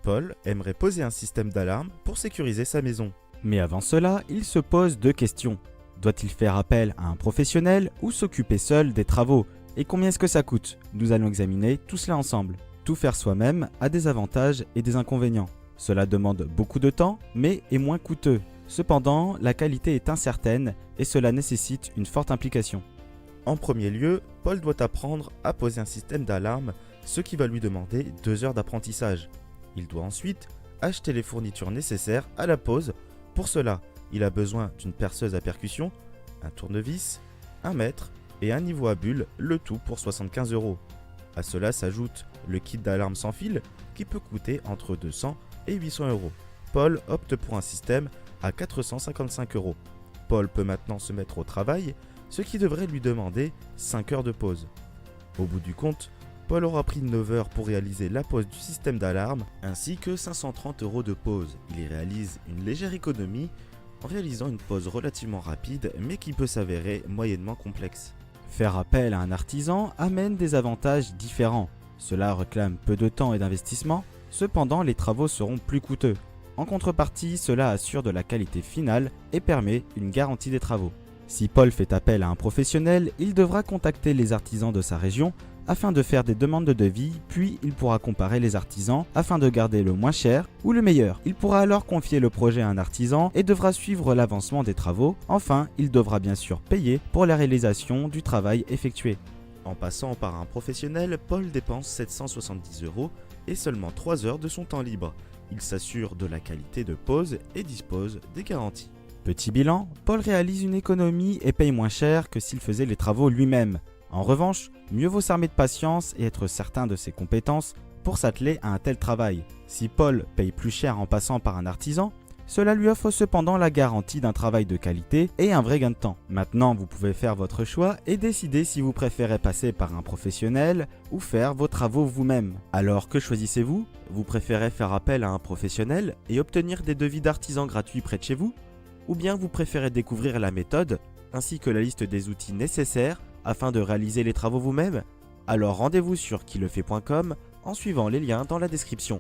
Paul aimerait poser un système d'alarme pour sécuriser sa maison. Mais avant cela, il se pose deux questions. Doit-il faire appel à un professionnel ou s'occuper seul des travaux? Et combien est-ce que ça coûte? Nous allons examiner tout cela ensemble. Tout faire soi-même a des avantages et des inconvénients. Cela demande beaucoup de temps, mais est moins coûteux. Cependant, la qualité est incertaine et cela nécessite une forte implication. En premier lieu, Paul doit apprendre à poser un système d'alarme, ce qui va lui demander 2 heures d'apprentissage. Il doit ensuite acheter les fournitures nécessaires à la pose. Pour cela, il a besoin d'une perceuse à percussion, un tournevis, un mètre et un niveau à bulles, le tout pour 75 €. À cela s'ajoute le kit d'alarme sans fil qui peut coûter entre 200 et 800 €. Paul opte pour un système à 455 €. Paul peut maintenant se mettre au travail, ce qui devrait lui demander 5 heures de pause. Au bout du compte, Paul aura pris 9 heures pour réaliser la pose du système d'alarme ainsi que 530 € de pause. Il y réalise une légère économie en réalisant une pause relativement rapide mais qui peut s'avérer moyennement complexe. Faire appel à un artisan amène des avantages différents. Cela réclame peu de temps et d'investissement, cependant les travaux seront plus coûteux. En contrepartie, cela assure de la qualité finale et permet une garantie des travaux. Si Paul fait appel à un professionnel, il devra contacter les artisans de sa région afin de faire des demandes de devis, puis il pourra comparer les artisans afin de garder le moins cher ou le meilleur. Il pourra alors confier le projet à un artisan et devra suivre l'avancement des travaux. Enfin, il devra bien sûr payer pour la réalisation du travail effectué. En passant par un professionnel, Paul dépense 770 € et seulement 3 heures de son temps libre. Il s'assure de la qualité de pose et dispose des garanties. Petit bilan, Paul réalise une économie et paye moins cher que s'il faisait les travaux lui-même. En revanche, mieux vaut s'armer de patience et être certain de ses compétences pour s'atteler à un tel travail. Si Paul paye plus cher en passant par un artisan, cela lui offre cependant la garantie d'un travail de qualité et un vrai gain de temps. Maintenant, vous pouvez faire votre choix et décider si vous préférez passer par un professionnel ou faire vos travaux vous-même. Alors que choisissez-vous? Vous préférez faire appel à un professionnel et obtenir des devis d'artisans gratuits près de chez vous? Ou bien vous préférez découvrir la méthode ainsi que la liste des outils nécessaires afin de réaliser les travaux vous-même? Alors rendez-vous sur quilefait.com en suivant les liens dans la description.